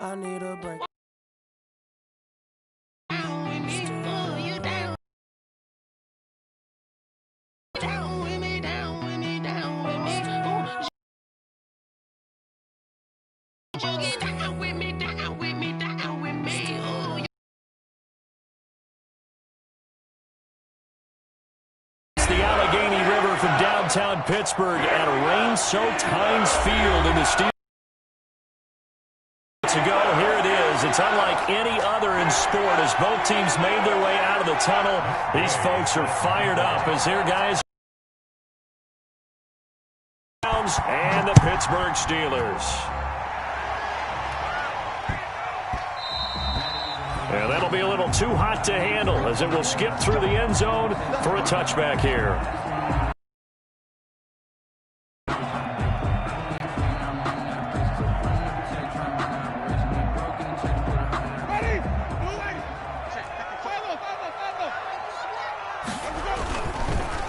I need a break. From downtown Pittsburgh at a rain-soaked Heinz Field in the Steelers. Ago, here it is. It's unlike any other in sport as both teams made their way out of the tunnel. These folks are fired up as their guys and the Pittsburgh Steelers. And that'll be a little too hot to handle as it will skip through the end zone for a touchback here.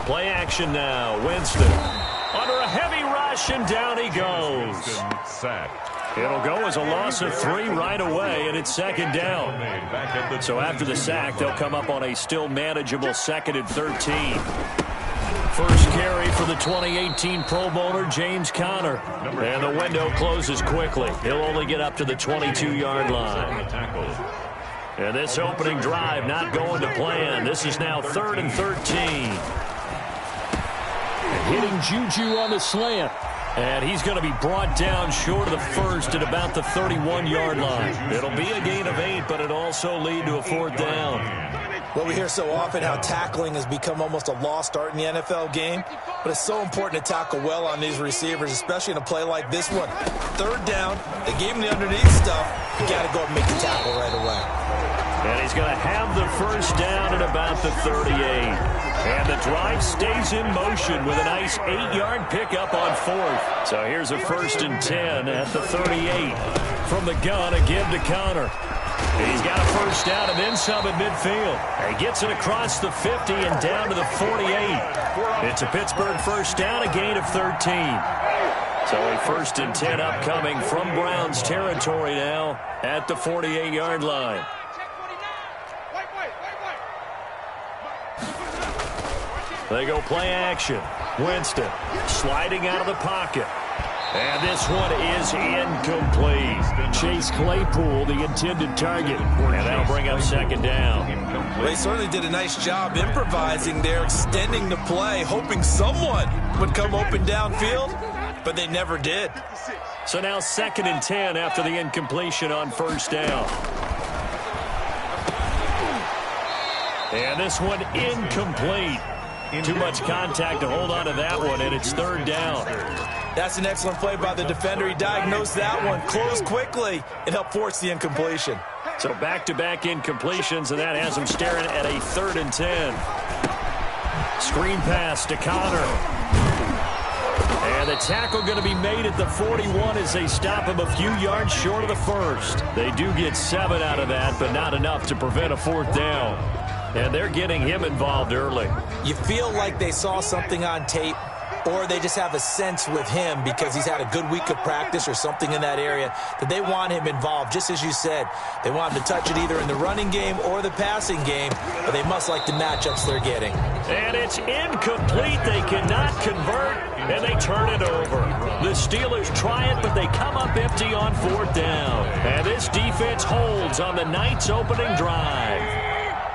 Play action now. Winston under a heavy rush, and down he goes. It'll go as a loss of 3 right away, and it's second down. So after the sack, they'll come up on a still manageable 2nd and 13. First carry for the 2018 Pro Bowler, James Conner. And the window closes quickly. He'll only get up to the 22-yard line. And this opening drive not going to plan. This is now 3rd and 13. Hitting Juju on the slant. And he's going to be brought down short of the first at about the 31-yard line. It'll be a gain of 8, but it'll also lead to a 4th down. Well, we hear so often how tackling has become almost a lost art in the NFL game, but it's so important to tackle well on these receivers, especially in a play like this one. 3rd down, they gave him the underneath stuff. You got to go and make the tackle right away. And he's going to have the first down at about the 38. And the drive stays in motion with a nice 8-yard pickup on 4th. So here's a 1st and 10 at the 38. From the gun, a give to Conner. He's got a first down and then some at midfield. He gets it across the 50 and down to the 48. It's a Pittsburgh first down, a gain of 13. So a 1st and 10 upcoming from Browns territory now at the 48-yard line. They go play action. Winston sliding out of the pocket. And this one is incomplete. Chase Claypool, the intended target. And that'll bring up 2nd down. Well, they certainly did a nice job improvising there, extending the play, hoping someone would come open downfield, but they never did. So now 2nd and 10 after the incompletion on first down. And this one incomplete. Too much contact to hold on to that one, and it's 3rd down. That's an excellent play by the defender. He diagnosed that one, closed quickly, and helped force the incompletion. So back-to-back incompletions, and that has him staring at a 3rd and 10. Screen pass to Conner. And the tackle going to be made at the 41 as they stop him a few yards short of the first. They do get 7 out of that, but not enough to prevent a 4th down. And they're getting him involved early. You feel like they saw something on tape, or they just have a sense with him because he's had a good week of practice or something in that area that they want him involved. Just as you said, they want him to touch it either in the running game or the passing game, but they must like the matchups they're getting. And it's incomplete. They cannot convert, and they turn it over. The Steelers try it, but they come up empty on 4th down. And this defense holds on the night's opening drive.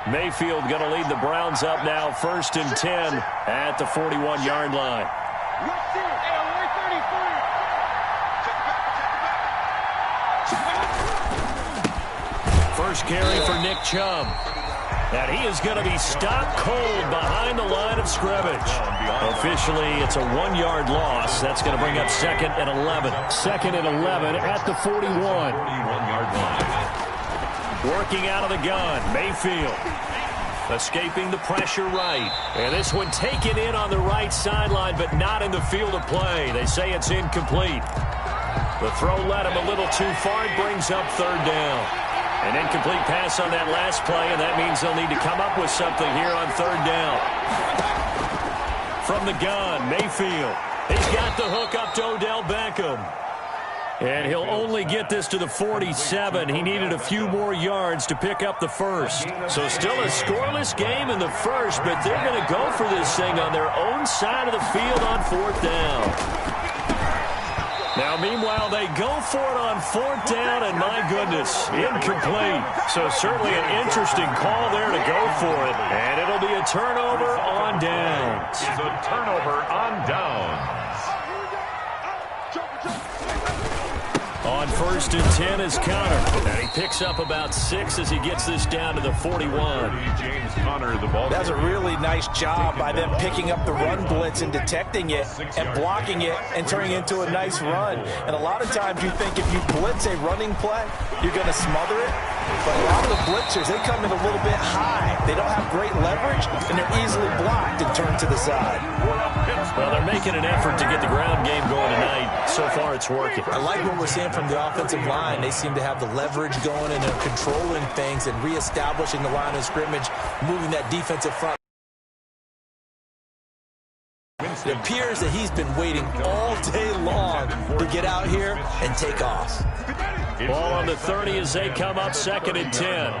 Mayfield going to lead the Browns up now, 1st and 10 at the 41-yard line. First carry for Nick Chubb. And he is going to be stopped cold behind the line of scrimmage. Officially, it's a 1-yard loss. That's going to bring up 2nd and 11. 2nd and 11 at the 41. 41-yard line. Working out of the gun, Mayfield. Escaping the pressure right. And this one taken in on the right sideline, but not in the field of play. They say it's incomplete. The throw led him a little too far. It brings up 3rd down. An incomplete pass on that last play, and that means they'll need to come up with something here on 3rd down. From the gun, Mayfield. He's got the hook up to Odell Beckham. And he'll only get this to the 47. He needed a few more yards to pick up the first. So still a scoreless game in the first, but they're going to go for this thing on their own side of the field on 4th down. Now, meanwhile, they go for it on 4th down, and my goodness, incomplete. So certainly an interesting call there to go for it. And it'll be a turnover on downs. It's a turnover on downs. On 1st and 10 is Connor. And he picks up about 6 as he gets this down to the 41. James Conner, the ball. That's a really nice job by them picking up the run blitz and detecting it and blocking it and turning it into a nice run. And a lot of times you think if you blitz a running play, you're going to smother it. But a lot of the blitzers, they come in a little bit high. They don't have great leverage, and they're easily blocked and turned to the side. Well, they're making an effort to get the ground game going tonight. So far, it's working. I like what we're seeing from the offensive line. They seem to have the leverage going, and they're controlling things and reestablishing the line of scrimmage, moving that defensive front. It appears that he's been waiting all day long to get out here and take off. Ball on the 30 as they come up 2nd and 10.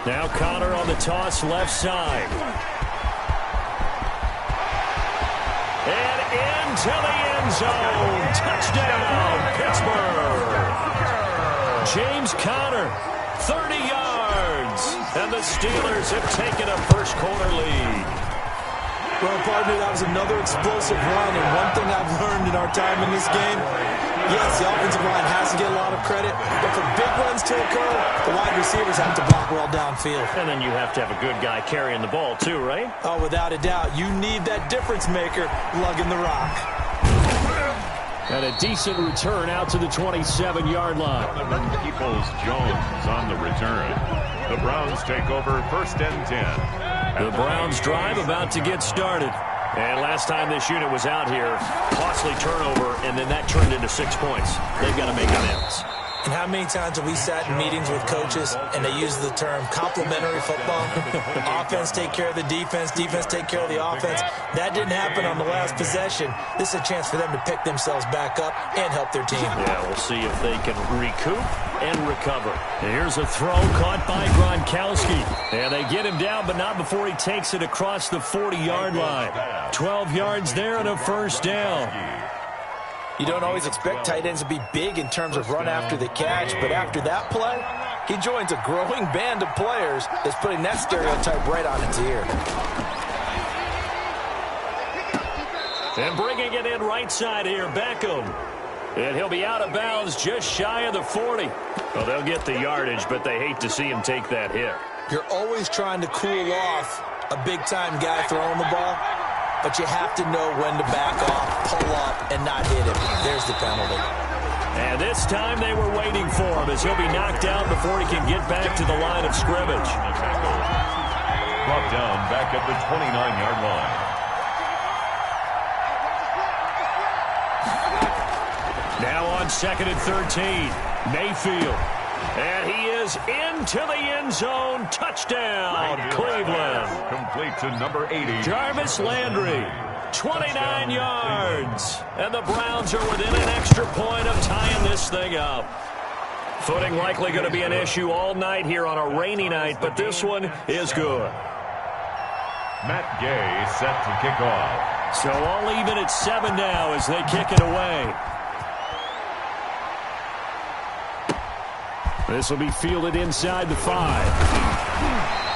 Now Connor on the toss left side. And into the end zone. Touchdown, Pittsburgh. James Conner, 30 yards. And the Steelers have taken a first quarter lead. Well, partner, that was another explosive run, and one thing I've learned in our time in this game, yes, the offensive line has to get a lot of credit, but for big runs to occur, the wide receivers have to block well downfield. And then you have to have a good guy carrying the ball too, right? Oh, without a doubt. You need that difference maker lugging the rock. And a decent return out to the 27-yard line. Peoples-Jones on the return. The Browns take over 1st and 10. The Browns drive about to get started. And last time this unit was out here, costly turnover, and then that turned into 6 points. They've got to make amends. And how many times have we sat in meetings with coaches and they use the term complementary football? Offense take care of the defense, defense take care of the offense. That didn't happen on the last possession. This is a chance for them to pick themselves back up and help their team. Yeah, we'll see if they can recoup and recover. And here's a throw caught by Gronkowski. And they get him down, but not before he takes it across the 40-yard line. 12 yards there and a first down. You don't always expect tight ends to be big in terms of run after the catch, but after that play, he joins a growing band of players that's putting that stereotype right on its ear. And bringing it in right side here, Beckham. And he'll be out of bounds just shy of the 40. Well, they'll get the yardage, but they hate to see him take that hit. You're always trying to cool off a big-time guy throwing the ball, but you have to know when to back off, pull up, and not hit him. There's the penalty. And this time they were waiting for him as he'll be knocked down before he can get back to the line of scrimmage. Brought down back at the 29-yard line. Now on 2nd and 13, Mayfield. And he is into the end zone. Touchdown, Cleveland. Complete to number 80. Jarvis Landry, 29 yards. And the Browns are within an extra point of tying this thing up. Footing likely going to be an issue all night here on a rainy night, but this one is good. Matt Gay set to kick off. So all even at 7 now as they kick it away. This will be fielded inside the 5.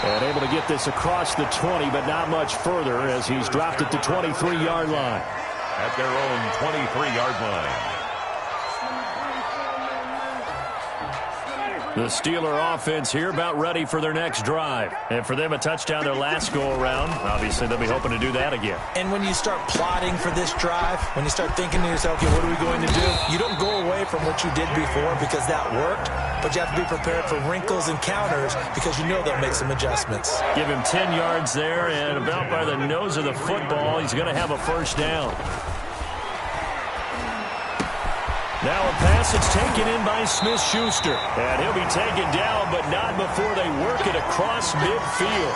And able to get this across the 20, but not much further as he's dropped it to 23-yard line. At their own 23-yard line. The Steeler offense here about ready for their next drive. And for them, a touchdown their last go-around. Obviously, they'll be hoping to do that again. And when you start plotting for this drive, when you start thinking to yourself, okay, what are we going to do? You don't go away from what you did before because that worked, but you have to be prepared for wrinkles and counters because you know they'll make some adjustments. Give him 10 yards there, and about by the nose of the football, he's going to have a first down. Now a pass that's taken in by Smith-Schuster. And he'll be taken down, but not before they work it across midfield.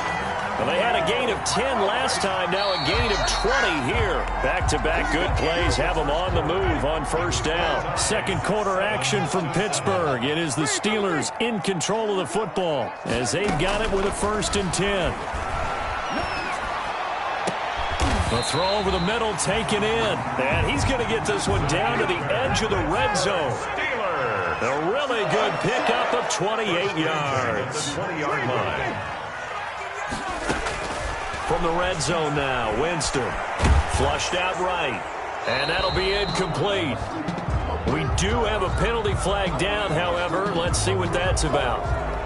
Well, they had a gain of 10 last time, now a gain of 20 here. Back-to-back good plays have them on the move on first down. Second quarter action from Pittsburgh. It is the Steelers in control of the football as they've got it with a 1st and 10. The throw over the middle taken in. And he's going to get this one down to the edge of the red zone. A really good pickup of 28 yards. 20-yard line. From the red zone now, Winston. Flushed out right. And that'll be incomplete. We do have a penalty flag down, however. Let's see what that's about.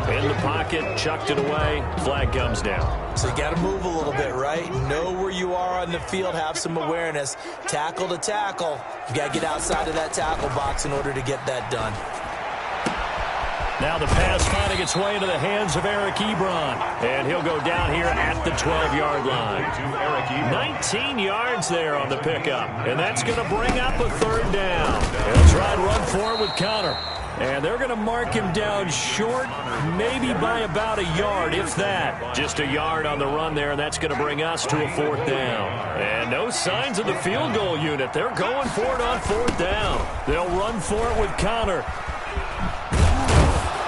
In the pocket, chucked it away. Flag comes down. So you got to move a little bit, right? Know where you are on the field. Have some awareness. Tackle to tackle. You got to get outside of that tackle box in order to get that done. Now the pass finding its way into the hands of Eric Ebron. And he'll go down here at the 12-yard line. 19 yards there on the pickup. And that's going to bring up a 3rd down. He'll try and run for it with Connor. And they're going to mark him down short, maybe by about a yard, if that. Just a yard on the run there, and that's going to bring us to a 4th down. And no signs of the field goal unit. They're going for it on 4th down. They'll run for it with Connor.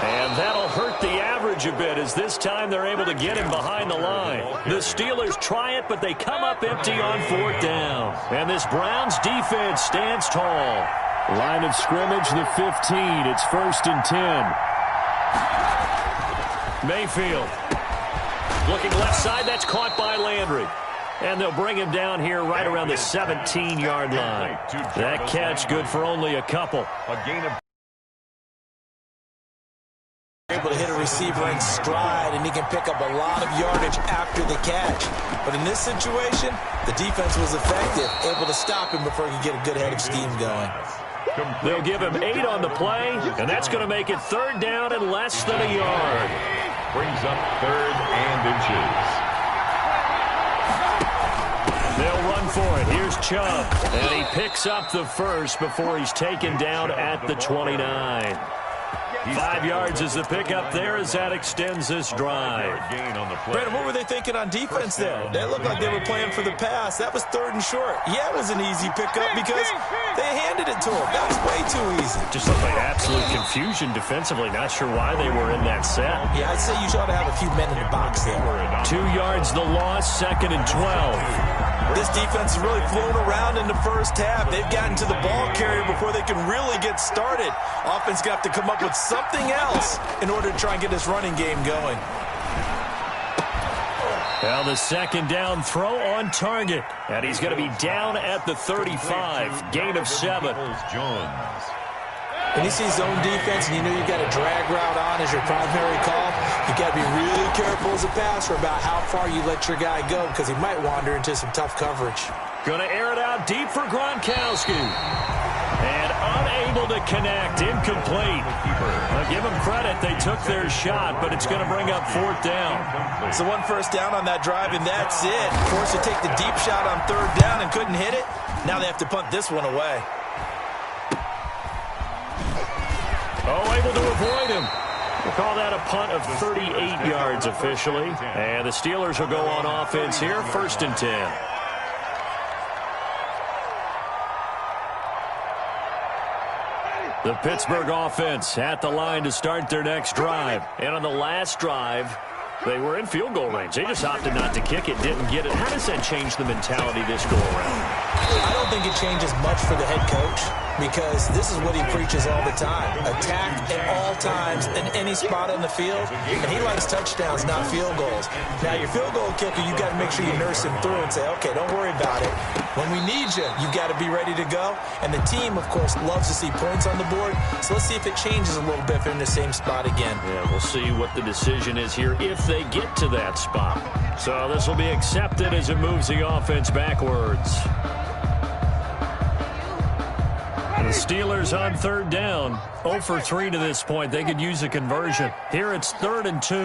And that'll hurt the average a bit as this time they're able to get him behind the line. The Steelers try it, but they come up empty on 4th down. And this Browns defense stands tall. Line of scrimmage, the 15. It's 1st and 10. Mayfield. Looking left side, that's caught by Landry. And they'll bring him down here right around the 17-yard line. That catch good for only a couple. A gain of Able to hit a receiver in stride, and he can pick up a lot of yardage after the catch. But in this situation, the defense was effective, able to stop him before he could get a good head of steam going. They'll give him 8 on the play, and that's going to make it 3rd down and less than a yard. brings up 3rd and inches. They'll run for it. Here's Chubb. And he picks up the first before he's taken down at the 29. 5 yards is the pickup there as that extends this drive. Brandon, what were they thinking on defense there? They looked like they were playing for the pass. That was 3rd and short. Yeah, it was an easy pickup because they handed it to him. That was way too easy. Just looked like absolute confusion defensively. Not sure why they were in that set. Yeah, I'd say you ought to have a few men in the box there. 2 yards the loss, 2nd and 12. This defense has really flown around in the first half. They've gotten to the ball carrier before they can really get started. Offense got to come up with something else in order to try and get this running game going. Well, the 2nd down throw on target. And he's going to be down at the 35. Gain of 7. Jones. When you see zone defense and you know you've got a drag route on as your primary call, you got to be really careful as a passer about how far you let your guy go because he might wander into some tough coverage. Going to air it out deep for Gronkowski. And unable to connect. Incomplete. I'll give them credit. They took their shot, but it's going to bring up 4th down. So 1 first down on that drive, and that's it. Forced to take the deep shot on 3rd down and couldn't hit it. Now they have to punt this one away. Oh, able to avoid him. We'll call that a punt of 38 yards officially. And the Steelers will go on offense here, 1st and 10. The Pittsburgh offense at the line to start their next drive. And on the last drive, they were in field goal range. They just opted not to kick it, didn't get it. How does that change the mentality this go around? I don't think it changes much for the head coach because this is what he preaches all the time. Attack at all times in any spot on the field, and he likes touchdowns, not field goals. Now, your field goal kicker, you got to make sure you nurse him through and say, okay, don't worry about it. When we need you, you've got to be ready to go. And the team, of course, loves to see points on the board. So let's see if it changes a little bit if they're in the same spot again. Yeah, we'll see what the decision is here if they get to that spot. So this will be accepted as it moves the offense backwards. The Steelers on 3rd down. 0 for 3 to this point. They could use a conversion. Here it's 3rd and 2.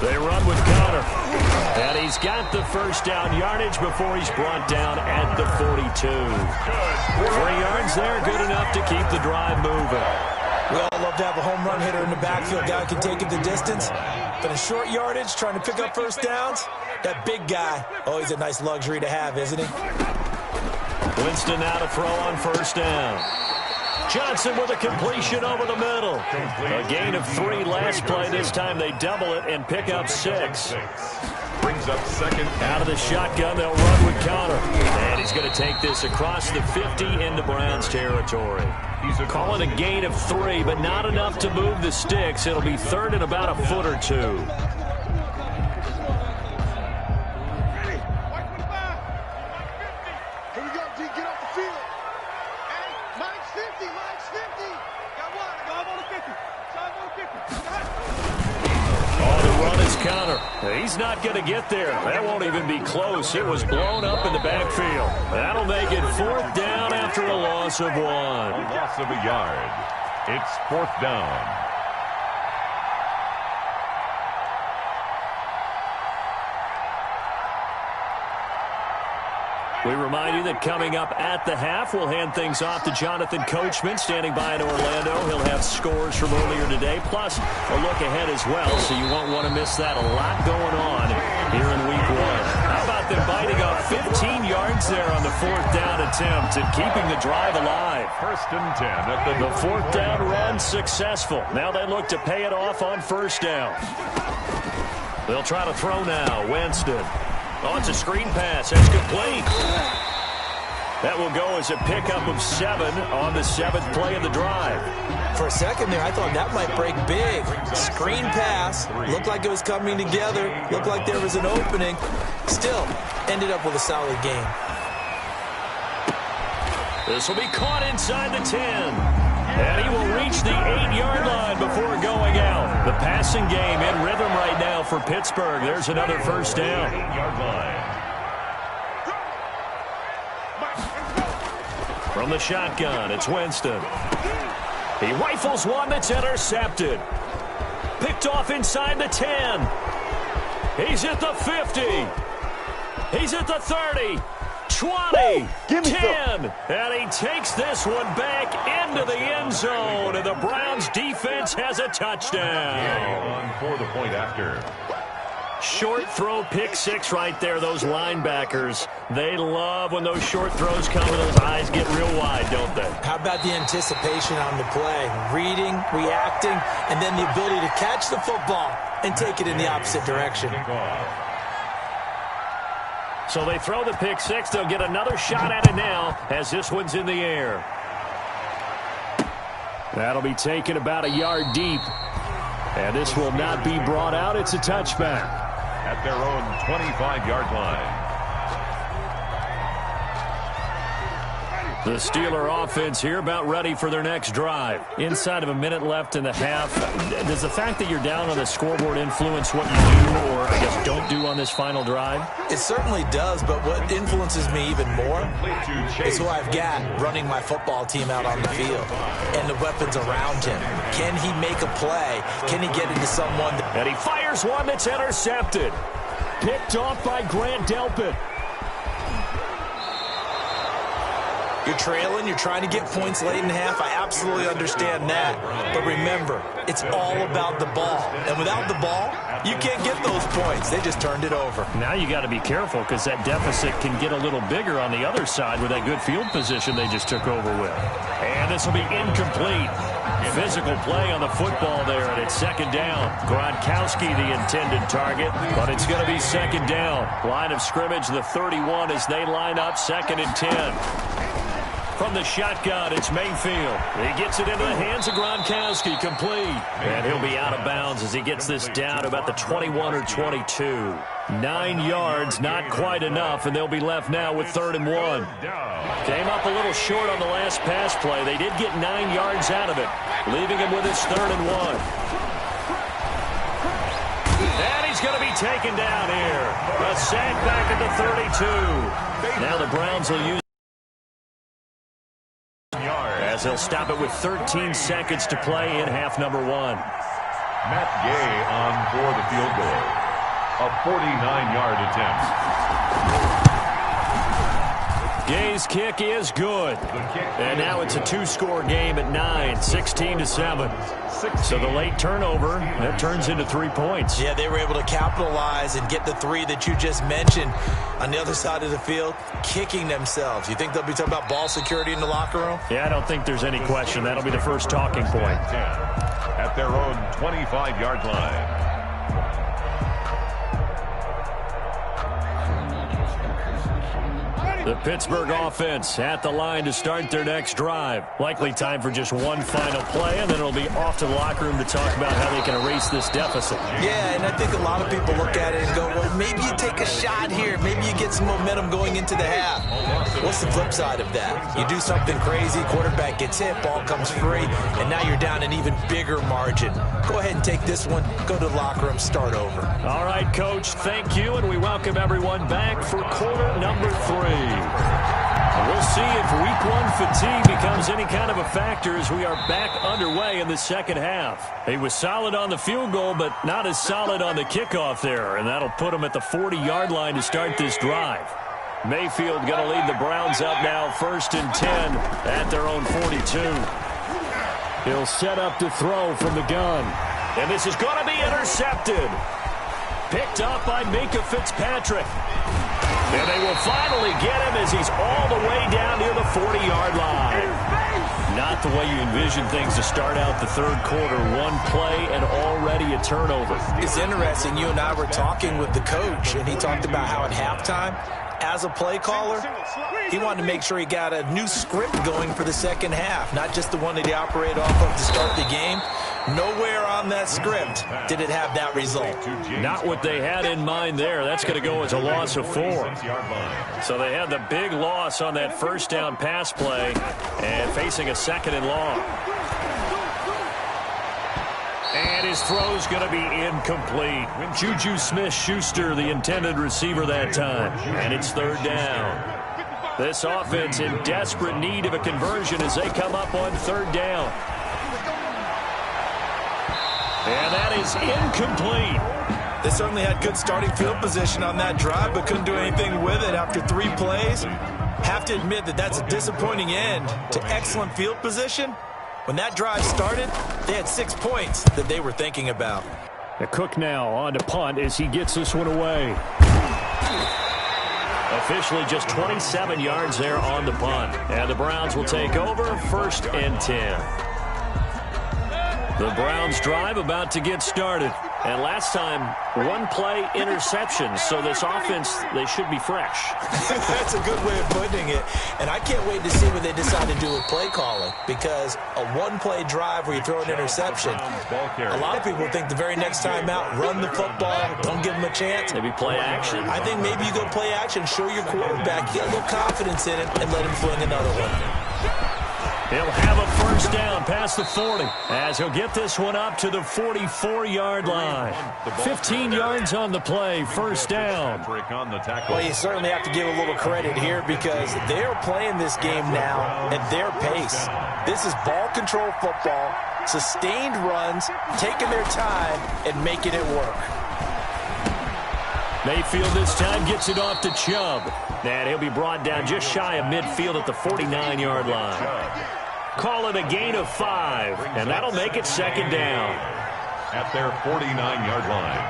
They run with Connor. And he's got the first down yardage before he's brought down at the 42. 3 yards there, good enough to keep the drive moving. We all love to have a home run hitter in the backfield. Guy can take it the distance. But in short yardage, trying to pick up first downs, that big guy, always a nice luxury to have, isn't he? Winston now to throw on first down. Johnson with a completion over the middle. A gain of 3 last play. This time they double it and pick up 6. Brings up second. Out of the shotgun, they'll run with Connor. And he's going to take this across the 50 into Browns territory. Calling a gain of 3, but not enough to move the sticks. It'll be third and about a foot or 2. He's not going to get there. That won't even be close. It was blown up in the backfield. That'll make it 4th down after a loss of 1. A loss of a yard. It's 4th down. We remind you that coming up at the half, we'll hand things off to Jonathan Coachman, standing by in Orlando. He'll have scores from earlier today, plus a look ahead as well, so you won't want to miss that. A lot going on here in Week 1. How about them biting off 15 yards there on the 4th down attempt and keeping the drive alive? 1st and 10 at the 4th down run successful. Now they look to pay it off on first down. They'll try to throw now. Winston. Oh, it's a screen pass. That's complete. That will go as a pickup of 7 on the 7th play of the drive. For a second there, I thought that might break big. Screen pass. Looked like it was coming together. Looked like there was an opening. Still, ended up with a solid game. This will be caught inside the 10. And he will reach the 8-yard line before going out. The passing game in rhythm right now for Pittsburgh. There's another first down. 8-yard line. From the shotgun, it's Winston. He rifles one that's intercepted. Picked off inside the 10. He's at the 50. He's at the 30. 20, 10, and he takes this one back into the end zone, and the Browns defense has a touchdown. On for the point after. Short throw, pick 6 right there. Those linebackers, they love when those short throws come and those eyes get real wide, don't they? How about the anticipation on the play? Reading, reacting, and then the ability to catch the football and take it in the opposite direction. So they throw the pick 6. They'll get another shot at it now as this one's in the air. That'll be taken about a yard deep. And this will not be brought out. It's a touchback. At their own 25-yard line. The Steeler offense here about ready for their next drive. Inside of a minute left in the half. Does the fact that you're down on the scoreboard influence what you do or, I guess, don't do on this final drive? It certainly does, but what influences me even more is who I've got running my football team out on the field and the weapons around him. Can he make a play? Can he get into someone? And he fires one that's intercepted. Picked off by Grant Delpit. You're trailing, you're trying to get points late in half. I absolutely understand that. But remember, it's all about the ball. And without the ball, you can't get those points. They just turned it over. Now you got to be careful because that deficit can get a little bigger on the other side with that good field position they just took over with. And this will be incomplete. Physical play on the football there, and it's 2nd down. Gronkowski the intended target, but it's going to be 2nd down. Line of scrimmage, the 31 as they line up 2nd and 10. From the shotgun, it's Mayfield. He gets it into the hands of Gronkowski, complete. And he'll be out of bounds as he gets this down to about the 21 or 22. 9 yards, not quite enough, and they'll be left now with 3rd and 1. Came up a little short on the last pass play. They did get 9 yards out of it, leaving him with his 3rd and 1. And he's going to be taken down here. A sack back at the 32. Now the Browns will use as they'll stop it with 13 seconds to play in half number 1. Matt Gay on for the field goal. A 49-yard attempt. Gay's kick is good. And now it's a two-score game at 9, 16-7. So the late turnover, that turns into 3 points. Yeah, they were able to capitalize and get the three that you just mentioned on the other side of the field, kicking themselves. You think they'll be talking about ball security in the locker room? Yeah, I don't think there's any question. That'll be the first talking point. At their own 25-yard line. The Pittsburgh offense at the line to start their next drive. Likely time for just one final play, and then it'll be off to the locker room to talk about how they can erase this deficit. Yeah, and I think a lot of people look at it and go, well, maybe you take a shot here. Maybe you get some momentum going into the half. What's the flip side of that? You do something crazy, quarterback gets hit, ball comes free, and now you're down an even bigger margin. Go ahead and take this one, go to the locker room, start over. All right, Coach, thank you, and we welcome everyone back for quarter number 3. We'll see if week 1 fatigue becomes any kind of a factor as we are back underway in the second half. He was solid on the field goal, but not as solid on the kickoff there, and that'll put him at the 40-yard line to start this drive. Mayfield going to lead the Browns up now, 1st and 10 at their own 42. He'll set up to throw from the gun, and this is going to be intercepted. Picked up by Minka Fitzpatrick. And they will finally get him as he's all the way down near the 40-yard line. Not the way you envision things to start out the third quarter. One play and already a turnover. It's interesting. You and I were talking with the coach, and he talked about how at halftime, as a play caller, he wanted to make sure he got a new script going for the second half, not just the one that he operated off of to start the game. Nowhere on that script did it have that result. Not what they had in mind there. That's going to go as a loss of 4. So they had the big loss on that first down pass play and facing a 2nd and long. And his throw's going to be incomplete. Juju Smith-Schuster, the intended receiver that time. And it's 3rd down. This offense in desperate need of a conversion as they come up on 3rd down. And that is incomplete. They certainly had good starting field position on that drive, but couldn't do anything with it after 3 plays. Have to admit that that's a disappointing end to excellent field position. When that drive started, they had 6 points that they were thinking about. The Cook now on to punt as he gets this one away. Officially just 27 yards there on the punt. And the Browns will take over, 1st and 10. The Browns drive about to get started. And last time, 1 play interception. So this offense, they should be fresh. That's a good way of putting it. And I can't wait to see what they decide to do with play calling. Because a 1-play drive where you throw an interception, a lot of people think the very next time out, run the football, don't give them a chance. Maybe play action. I think maybe you go play action, show your quarterback, get a little confidence in it, and let him fling another one. He'll have a 1st down past the 40 as he'll get this one up to the 44-yard line. 15 yards on the play, 1st down. Well, you certainly have to give a little credit here because they're playing this game now at their pace. This is ball control football, sustained runs, taking their time and making it work. Mayfield this time gets it off to Chubb. And he'll be brought down just shy of midfield at the 49-yard line. Call it a gain of 5, and that'll make it 2nd down. At their 49-yard line.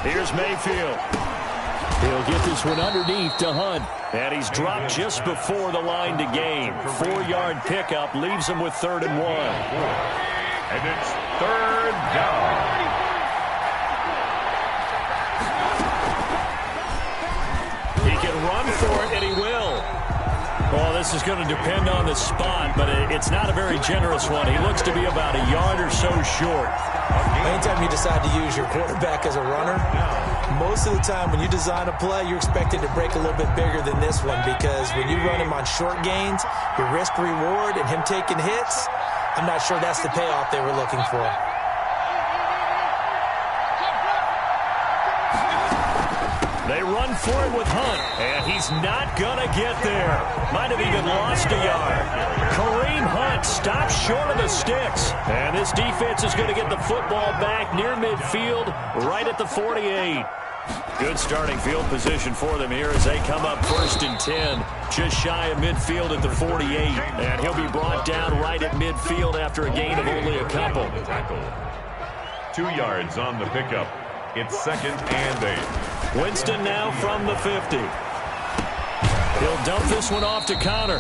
Here's Mayfield. He'll get this one underneath to Hunt. And he's dropped just before the line to gain. 4-yard pickup leaves him with 3rd and 1. And it's 3rd down. He can run for it, and he will. Well, this is going to depend on the spot, but it's not a very generous one. He looks to be about a yard or so short. Anytime you decide to use your quarterback as a runner, most of the time when you design a play, you're expected to break a little bit bigger than this one because when you run him on short gains, your risk-reward and him taking hits, I'm not sure that's the payoff they were looking for. They run for it with Hunt, and he's not going to get there. Might have even lost a yard. Kareem Hunt stops short of the sticks. And this defense is going to get the football back near midfield, right at the 48. Good starting field position for them here as they come up 1st and 10. Just shy of midfield at the 48. And he'll be brought down right at midfield after a gain of only a couple. 2 yards on the pickup. It's 2nd and 8. Winston now from the 50. He'll dump this one off to Connor.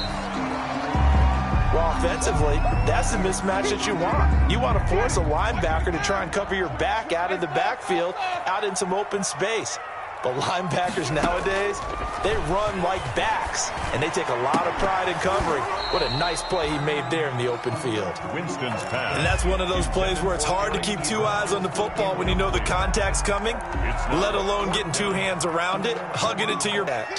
Well, offensively, that's the mismatch that you want. You want to force a linebacker to try and cover your back out of the backfield, out in some open space. But linebackers nowadays, they run like backs, and they take a lot of pride in covering. What a nice play he made there in the open field. Winston's pass. And that's one of those plays where it's hard to keep 2 eyes on the football when you know the contact's coming, let alone getting 2 hands around it, hugging it to your back.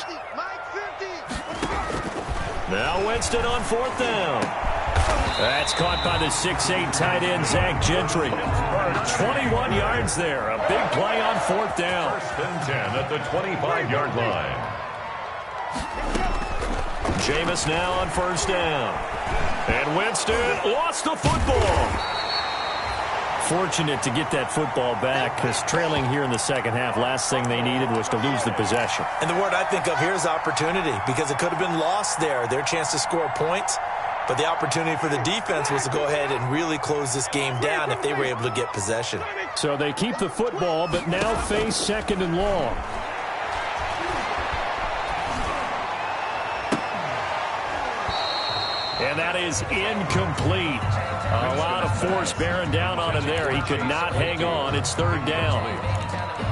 Now Winston on 4th down. That's caught by the 6'8" tight end, Zach Gentry. 21 yards there. A big play on 4th down. 1st and 10 at the 25-yard line. Jameis now on 1st down. And Winston lost the football. Fortunate to get that football back because trailing here in the second half, last thing they needed was to lose the possession. And the word I think of here is opportunity because it could have been lost there. Their chance to score points. But the opportunity for the defense was to go ahead and really close this game down if they were able to get possession. So they keep the football, but now face 2nd and long. And that is incomplete. A lot of force bearing down on him there. He could not hang on. It's 3rd down.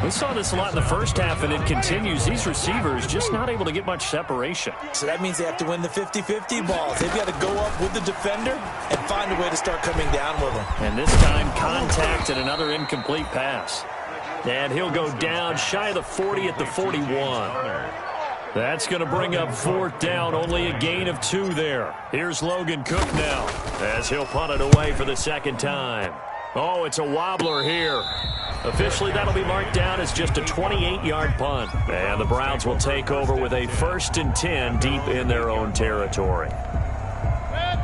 We saw this a lot in the first half, and it continues. These receivers just not able to get much separation. So that means they have to win the 50-50 balls. They've got to go up with the defender and find a way to start coming down with them. And this time, contact and another incomplete pass. And he'll go down shy of the 40 at the 41. That's going to bring up 4th down. Only a gain of 2 there. Here's Logan Cook now as he'll punt it away for the 2nd time. Oh, it's a wobbler here. Officially, that'll be marked down as just a 28-yard punt. And the Browns will take over with a 1st and 10 deep in their own territory.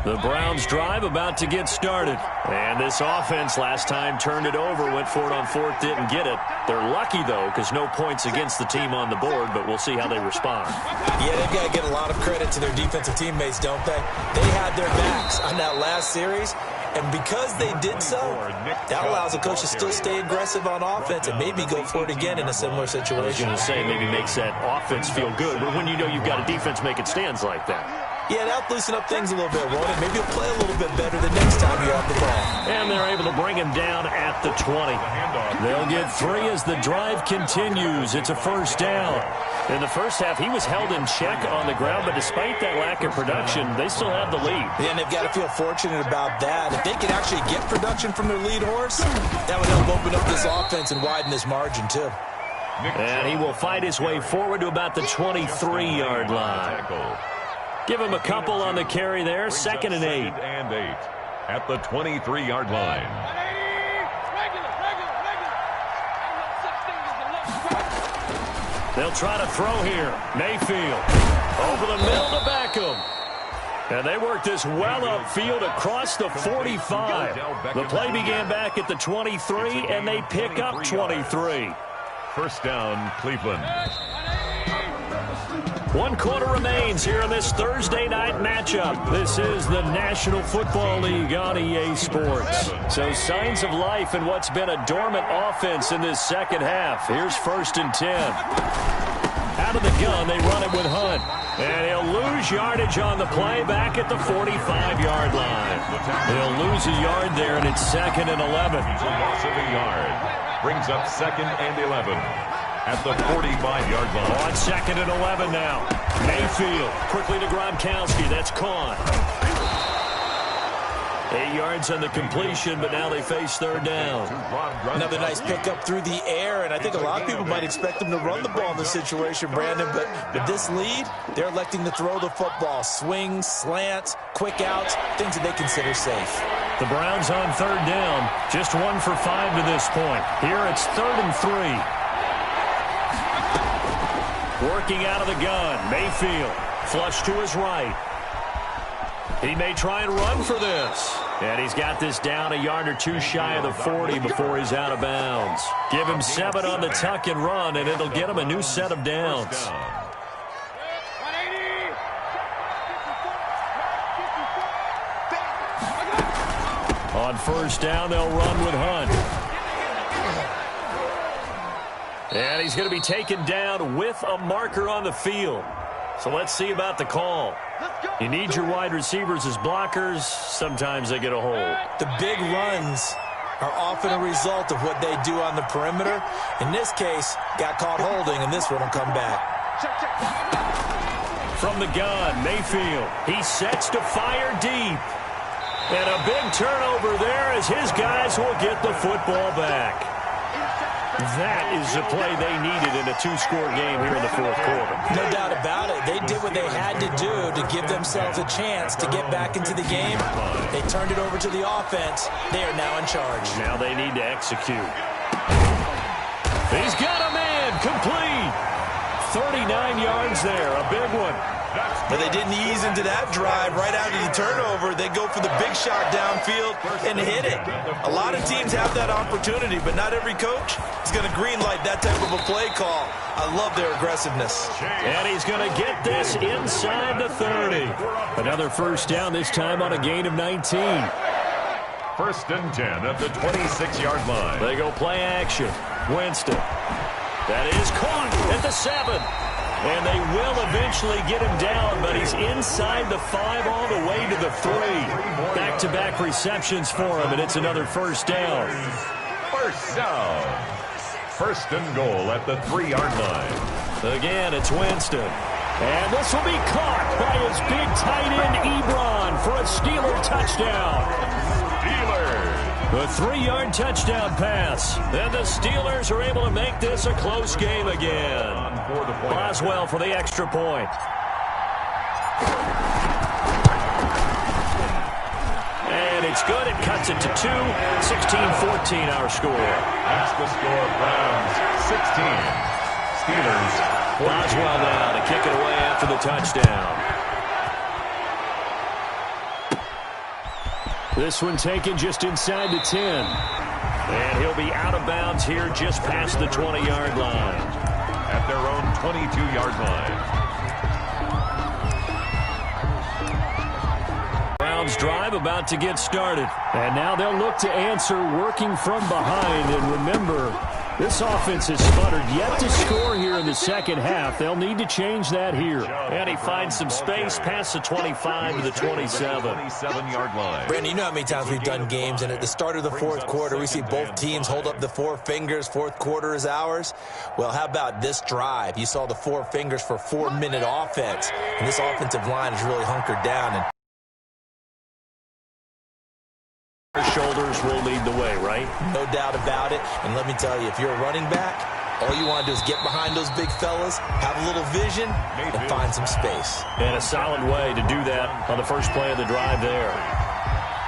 The Browns drive about to get started. And this offense last time turned it over, went for it on 4th, didn't get it. They're lucky, though, because no points against the team on the board, but we'll see how they respond. Yeah, they've got to get a lot of credit to their defensive teammates, don't they? They had their backs on that last series. And because they did so, that allows the coach to still stay aggressive on offense and maybe go for it again in a similar situation. I was going to say maybe makes that offense feel good, but when you know you've got a defense making stands like that. Yeah, that'll loosen up things a little bit, won't it? Maybe you'll play a little bit better the next time you have the ball. And they're able to bring him down at the 20. They'll get 3 as the drive continues. It's a 1st down. In the first half, he was held in check on the ground, but despite that lack of production, they still have the lead. Yeah, and they've got to feel fortunate about that. If they can actually get production from their lead horse, that would help open up this offense and widen this margin, too. And he will fight his way forward to about the 23-yard line. Give him a couple on the carry there. 2nd and 8. At the 23-yard line. They'll try to throw here. Mayfield over the middle to Beckham. And they work this well upfield across the 45. The play began back at the 23, and they pick up 23. 1st down, Cleveland. 1 quarter remains here in this Thursday night matchup. This is the National Football League on EA Sports. So signs of life in what's been a dormant offense in this second half. Here's 1st and 10. Out of the gun, they run it with Hunt. And he'll lose yardage on the play back at the 45-yard line. He'll lose a yard there, and it's 2nd and 11. Loss of a yard. Brings up 2nd and 11. At the 45-yard line. On 2nd and 11 now. Mayfield quickly to Gronkowski. That's caught. 8 yards on the completion, but now they face 3rd down. Another nice pickup through the air, and I think a lot of people might expect them to run the ball in this situation, Brandon, but with this lead, they're electing to throw the football. Swings, slants, quick outs, things that they consider safe. The Browns on 3rd down. Just 1 for 5 to this point. Here it's 3rd and 3. Working out of the gun, Mayfield, flush to his right. He may try and run for this. And he's got this down a yard or two shy of the 40 before he's out of bounds. Give him 7 on the tuck and run, and it'll get him a new set of downs. On first down, they'll run with Hunt. And he's going to be taken down with a marker on the field. So let's see about the call. You need your wide receivers as blockers. Sometimes they get a hold. The big runs are often a result of what they do on the perimeter. In this case, got caught holding, and this one will come back. From the gun, Mayfield. He sets to fire deep. And a big turnover there as his guys will get the football back. That is the play they needed in a 2-score game here in the fourth quarter. No doubt about it. They did what they had to do to give themselves a chance to get back into the game. They turned it over to the offense. They are now in charge. Now they need to execute. He's got a man complete. 39 yards there, a big one. But they didn't ease into that drive right after the turnover. They go for the big shot downfield and hit it. A lot of teams have that opportunity, but not every coach is going to greenlight that type of a play call. I love their aggressiveness. And he's going to get this inside the 30. Another first down, this time on a gain of 19. First and 10 at the 26-yard line. They go play action. Winston. That is caught at the 7. And they will eventually get him down, but he's inside the 5 all the way to the 3. Back-to-back receptions for him, and it's another first down. First down. First and goal at the 3-yard line. Again, it's Winston. And this will be caught by his big tight end, Ebron, for a Steeler touchdown. Steelers. The 3-yard touchdown pass. And the Steelers are able to make this a close game again. Boswell for the extra point. And it's good. It cuts it to 2. 16-14 our score. That's the score. Browns 16. Steelers 14. Boswell now to kick it away after the touchdown. This one taken just inside the 10. And he'll be out of bounds here just past the 20-yard line. At their own 22-yard line. Browns drive about to get started. And now they'll look to answer working from behind. And remember, this offense has sputtered yet to score here in the second half. They'll need to change that here. And he finds some space past the 25 to the 27. 27-yard line. Brandon, you know how many times we've done games, and at the start of the fourth quarter, we see both teams hold up the 4 fingers. Fourth quarter is ours. Well, how about this drive? You saw the 4 fingers for 4-minute offense, and this offensive line is really hunkered down. And shoulders will lead the way, right? no doubt about it. And let me tell you, if you're a running back, all you want to do is get behind those big fellas, have a little vision, and find some space. And a solid way to do that on the first play of the drive there.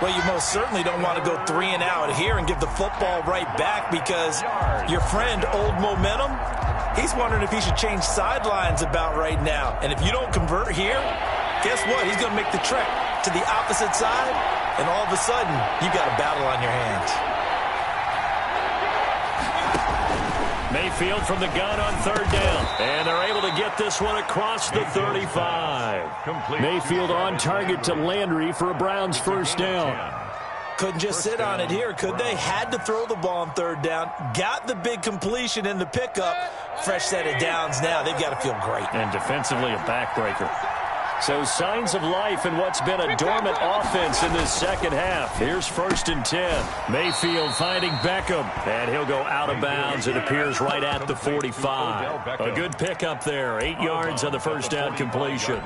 Well, you most certainly don't want to go 3 and out here and give the football right back, because your friend, Old Momentum, he's wondering if he should change sidelines about right now. And if you don't convert here, guess what? He's going to make the trek to the opposite side, and all of a sudden, you got a battle on your hands. Mayfield from the gun on third down. And they're able to get this one across the 35. Mayfield on target to Landry for a Browns first down. Couldn't just sit on it here, could they? Had to throw the ball on third down. Got the big completion in the pickup. Fresh set of downs now. They've got to feel great. And defensively, a backbreaker. So signs of life in what's been a dormant offense in this second half. Here's first and 10. Mayfield finding Beckham. And he'll go out of bounds. It appears right at the 45. A good pickup there. 8 yards on the first down completion.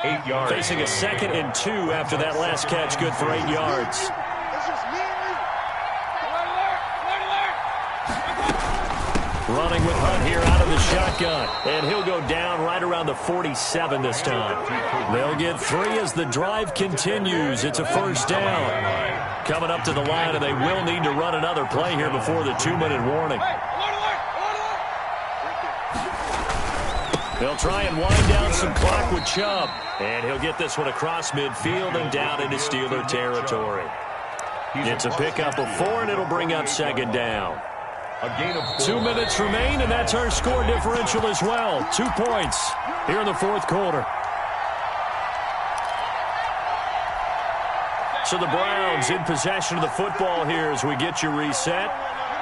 8 yards. Facing a 2nd and 2 after that last catch. Good for 8 yards. Running with Hunt here out of the shotgun. And he'll go down right around the 47 this time. They'll get 3 as the drive continues. It's a first down. Coming up to the line, and they will need to run another play here before the 2-minute warning. They'll try and wind down some clock with Chubb. And he'll get this one across midfield and down into Steeler territory. It's a pickup of 4, and it'll bring up second down. A gain of 4. 2 minutes remain, and that's our score differential as well. 2 points here in the fourth quarter. So the Browns in possession of the football here as we get you reset.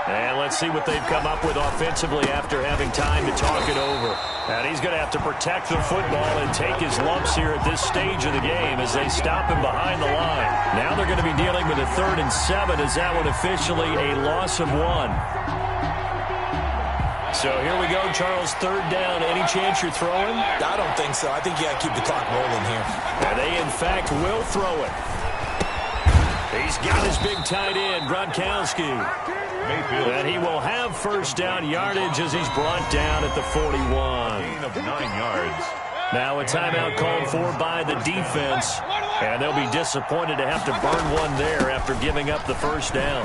And let's see what they've come up with offensively after having time to talk it over. And he's going to have to protect the football and take his lumps here at this stage of the game as they stop him behind the line. Now they're going to be dealing with a 3rd and 7 as that one officially a loss of 1. So here we go, Charles, 3rd down. Any chance you're throwing? I don't think so. I think you got to keep the clock rolling here. And they, in fact, will throw it. He's got his big tight end, Gronkowski. Mayfield. And he will have first down yardage as he's brought down at the 41. Gain of 9 yards. Now a timeout called for by the defense. And they'll be disappointed to have to burn one there after giving up the first down.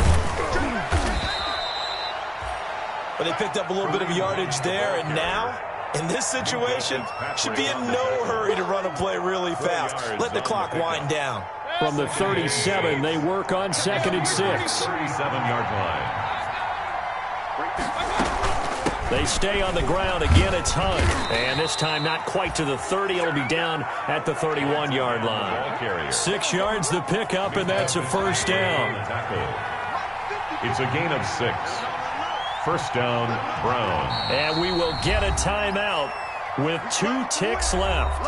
But they picked up a little bit of yardage there, and now, in this situation, should be in no hurry to run a play really fast. Let the clock wind down. From the 37, they work on 2nd and 6. 37-yard line. They stay on the ground. Again, it's Hunt. And this time not quite to the 30. It'll be down at the 31-yard line. 6 yards the pickup, and that's a first down. It's a gain of 6. First down, Browns. And we will get a timeout with 2 ticks left.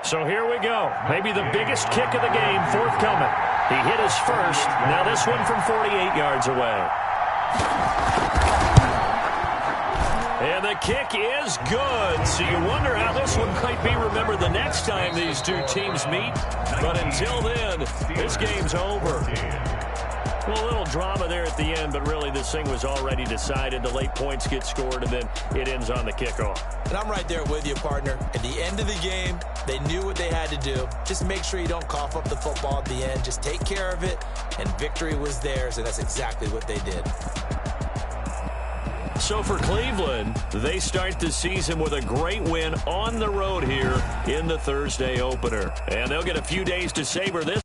So here we go. Maybe the biggest kick of the game forthcoming. He hit his first. Now this one from 48 yards away. And the kick is good. So you wonder how this one might be remembered the next time these two teams meet. But until then, this game's over. Well, a little drama there at the end, but really this thing was already decided. The late points get scored, and then it ends on the kickoff. And I'm right there with you, partner. At the end of the game, they knew what they had to do. Just make sure you don't cough up the football at the end. Just take care of it, and victory was theirs, and that's exactly what they did. So for Cleveland, they start the season with a great win on the road here in the Thursday opener. And they'll get a few days to savor this